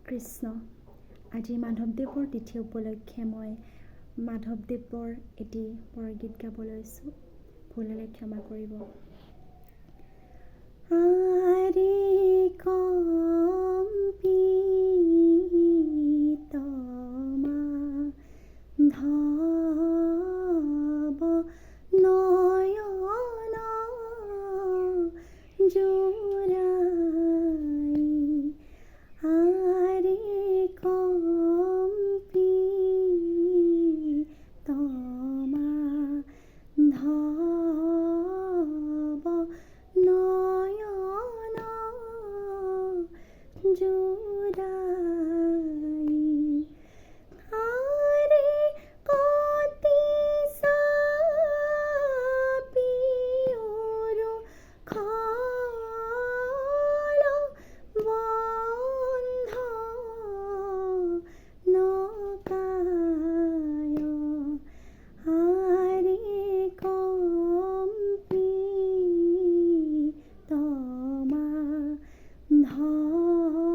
কৃষ্ণ। আজি মাধৱদেৱৰ তিথি উপলক্ষে মই মাধৱদেৱৰ এটি বৰগীত গাব লৈছোঁ। ভুল হ'লে ক্ষমা কৰিব। আৰে কম্পিতমা ধব নয়ন জোৰাই, আৰে কম্পিতমা ধব নয়ন জোৰাই, আৰে কতি চাপি খল বন্ধ নকায়, আৰে কম্পিতমা ধব